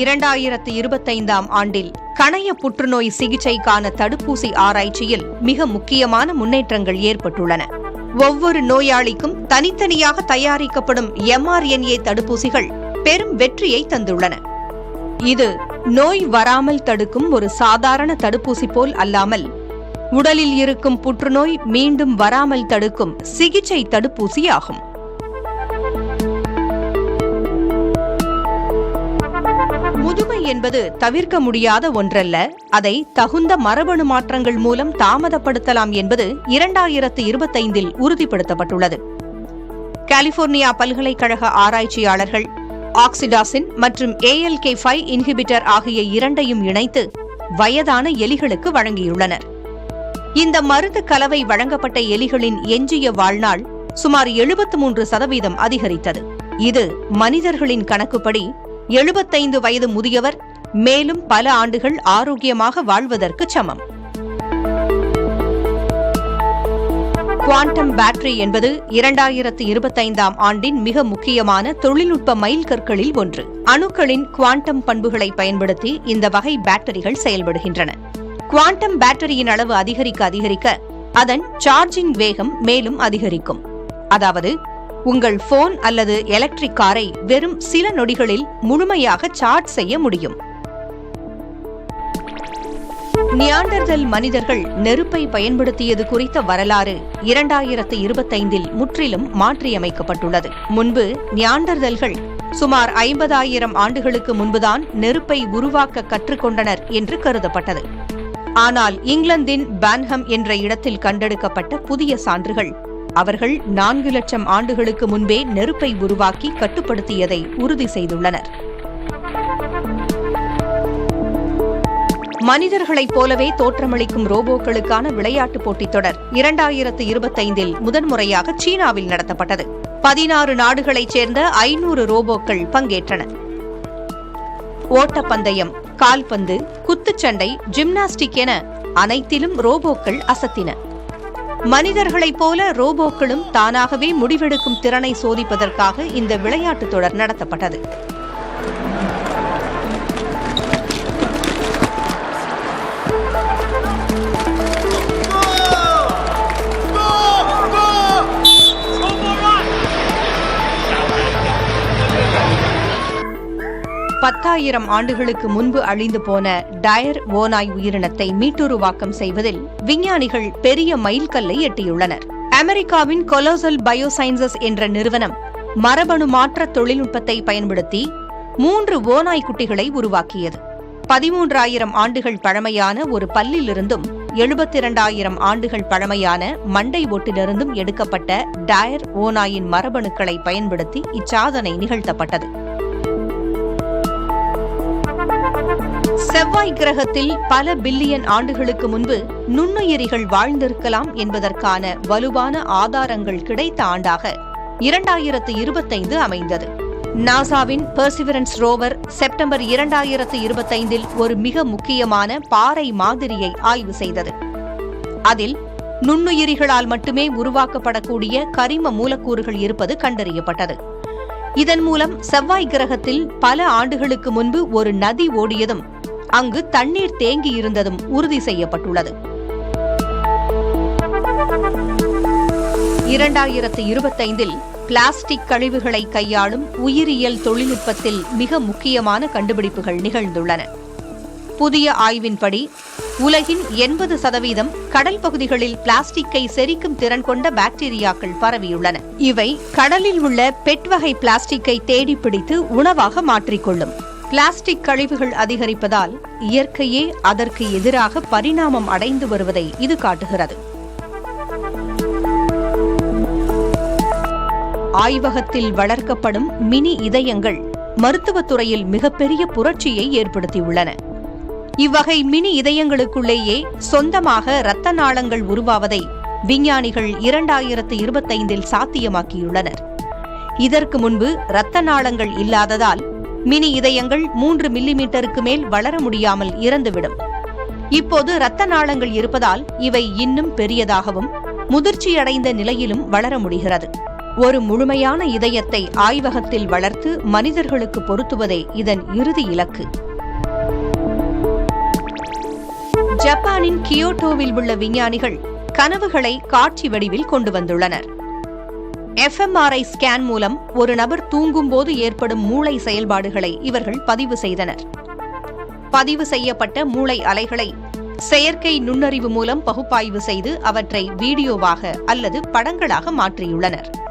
2025ஆம் ஆண்டில் கணைய புற்றுநோய் சிகிச்சைக்கான தடுப்பூசி ஆராய்ச்சியில் மிக முக்கியமான முன்னேற்றங்கள் ஏற்பட்டுள்ளன. ஒவ்வொரு நோயாளிக்கும் தனித்தனியாக தயாரிக்கப்படும் mRNA தடுப்பூசிகள் பெரும் வெற்றியை தந்துள்ளன. இது நோய் வராமல் தடுக்கும் ஒரு சாதாரண தடுப்பூசி போல் அல்லாமல், உடலில் இருக்கும் புற்றுநோய் மீண்டும் வராமல் தடுக்கும் சிகிச்சை தடுப்பூசி ஆகும். முதுமை என்பது தவிர்க்க முடியாத ஒன்றல்ல. அதை தகுந்த மரபணு மாற்றங்கள் மூலம் தாமதப்படுத்தலாம் என்பது 2025இல் உறுதிப்படுத்தப்பட்டுள்ளது. கலிபோர்னியா பல்கலைக்கழக ஆராய்ச்சியாளர்கள் ஆக்சிடாசின் மற்றும் ALK5 இன்ஹிபிட்டர் ஆகிய இரண்டையும் இணைத்து வயதான எலிகளுக்கு வழங்கியுள்ளனர். இந்த மருந்து கலவை வழங்கப்பட்ட எலிகளின் எஞ்சிய வாழ்நாள் சுமார் 73% அதிகரித்தது. இது மனிதர்களின் கணக்குப்படி 75 வயது முதியவர் மேலும் பல ஆண்டுகள் ஆரோக்கியமாக வாழ்வதற்கு சமம். குவாண்டம் பேட்டரி என்பது 2025ஆம் ஆண்டின் மிக முக்கியமான தொழில்நுட்ப மைல்கற்களில் ஒன்று. அணுக்களின் குவாண்டம் பண்புகளை பயன்படுத்தி இந்த வகை பேட்டரிகள் செயல்படுகின்றன. குவாண்டம் பேட்டரியின் அளவு அதிகரிக்க அதன் சார்ஜிங் வேகம் மேலும் அதிகரிக்கும். அதாவது, உங்கள் போன் அல்லது எலக்ட்ரிக் காரை வெறும் சில நொடிகளில் முழுமையாக சார்ஜ் செய்ய முடியும். நியாண்டர்தல் மனிதர்கள் நெருப்பை பயன்படுத்தியது குறித்த வரலாறு 2025இல் முற்றிலும் மாற்றியமைக்கப்பட்டுள்ளது. முன்பு நியாண்டர்தல்கள் சுமார் 50,000 ஆண்டுகளுக்கு முன்புதான் நெருப்பை உருவாக்க கற்றுக்கொண்டனர் என்று கருதப்பட்டது. ஆனால் இங்கிலாந்தின் பான்ஹம் என்ற இடத்தில் கண்டெடுக்கப்பட்ட புதிய சான்றுகள் அவர்கள் 4 லட்சம் ஆண்டுகளுக்கு முன்பே நெருப்பை உருவாக்கி கட்டுப்படுத்தியதை உறுதி செய்துள்ளனர். மனிதர்களைப் போலவே தோற்றமளிக்கும் ரோபோக்களுக்கான விளையாட்டுப் போட்டித் தொடர் 2025இல் முதன்முறையாக சீனாவில் நடத்தப்பட்டது. 16 நாடுகளைச் சேர்ந்த 500 ரோபோக்கள் பங்கேற்றன. ஓட்டப்பந்தயம், கால்பந்து, குத்துச்சண்டை, ஜிம்னாஸ்டிக் என அனைத்திலும் ரோபோக்கள் அசத்தின. மனிதர்களைப் போல ரோபோக்களும் தானாகவே முடிவெடுக்கும் திறனை சோதிப்பதற்காக இந்த விளையாட்டுத் தொடர் நடத்தப்பட்டது. பத்தாயிரம் ஆண்டுகளுக்கு முன்பு அழிந்து போன டயர் ஓநாய் உயிரினத்தை மீட்டுருவாக்கம் செய்வதில் விஞ்ஞானிகள் பெரிய மைல்கல்லை எட்டியுள்ளனர். அமெரிக்காவின் கொலோசல் பயோசைன்சஸ் என்ற நிறுவனம் மரபணு மாற்ற தொழில்நுட்பத்தை பயன்படுத்தி 3 ஓநாய் குட்டிகளை உருவாக்கியது. 13,000 ஆண்டுகள் பழமையான ஒரு பல்லிலிருந்தும் 72,000 ஆண்டுகள் பழமையான மண்டை ஓட்டிலிருந்தும் எடுக்கப்பட்ட டயர் ஓநாயின் மரபணுக்களை பயன்படுத்தி இச்சாதனை நிகழ்த்தப்பட்டது. செவ்வாய் கிரகத்தில் பல பில்லியன் ஆண்டுகளுக்கு முன்பு நுண்ணுயிரிகள் வாழ்ந்திருக்கலாம் என்பதற்கான வலுவான ஆதாரங்கள் கிடைத்த ஆண்டாக 2025 அமைந்தது. நாசாவின் பெர்சிவரன்ஸ் ரோவர் செப்டம்பர் 2025இல் ஒரு மிக முக்கியமான பாறை மாதிரியை ஆய்வு செய்தது. அதில் நுண்ணுயிரிகளால் மட்டுமே உருவாக்கப்படக்கூடிய கரிம மூலக்கூறுகள் இருப்பது கண்டறியப்பட்டது. இதன் மூலம் செவ்வாய் கிரகத்தில் பல ஆண்டுகளுக்கு முன்பு ஒரு நதி ஓடியதும் அங்கு தண்ணீர் தேங்கி இருந்ததும் உறுதி செய்யப்பட்டுள்ளது. 2025இல் பிளாஸ்டிக் கழிவுகளை கையாளும் உயிரியல் தொழில்நுட்பத்தில் மிக முக்கியமான கண்டுபிடிப்புகள் நிகழ்ந்துள்ளன. புதிய ஆய்வின்படி உலகின் 80% கடல் பகுதிகளில் பிளாஸ்டிக்கை செரிக்கும் திறன் கொண்ட பாக்டீரியாக்கள் பரவியுள்ளன. இவை கடலில் உள்ள பெட் வகை பிளாஸ்டிக்கை தேடிப்பிடித்து உணவாக மாற்றிக்கொள்ளும். பிளாஸ்டிக் கழிவுகள் அதிகரிப்பதால் இயற்கையே அதற்கு எதிராக பரிணாமம் அடைந்து வருவதை இது காட்டுகிறது. ஆய்வகத்தில் வளர்க்கப்படும் மினி இதயங்கள் மருத்துவத்துறையில் மிகப்பெரிய புரட்சியை ஏற்படுத்தியுள்ளன. இவ்வகை மினி இதயங்களுக்குள்ளேயே சொந்தமாக இரத்த நாளங்கள் உருவாவதை விஞ்ஞானிகள் 2025இல் சாத்தியமாக்கியுள்ளனர். இதற்கு முன்பு இரத்த நாளங்கள் இல்லாததால் மினி இதயங்கள் 3 மில்லிமீட்டருக்கு மேல் வளர முடியாமல் இறந்துவிடும். இப்போது இரத்த நாளங்கள் இருப்பதால் இவை இன்னும் பெரியதாகவும் முதிர்ச்சியடைந்த நிலையிலும் வளர முடிகிறது. ஒரு முழுமையான இதயத்தை ஆய்வகத்தில் வளர்த்து மனிதர்களுக்கு பொருத்துவதே இதன் இறுதி இலக்கு. ஜப்பானின் கியோட்டோவில் உள்ள விஞ்ஞானிகள் கனவுகளை காட்சி வடிவில் கொண்டு வந்துள்ளனர். எஃப்எம்ஆர்ஐ ஸ்கேன் மூலம் ஒரு நபர் தூங்கும்போது ஏற்படும் மூளை செயல்பாடுகளை இவர்கள் பதிவு செய்தனர். பதிவு செய்யப்பட்ட மூளை அலைகளை செயற்கை நுண்ணறிவு மூலம் பகுப்பாய்வு செய்து அவற்றை வீடியோவாக அல்லது படங்களாக மாற்றியுள்ளனர்.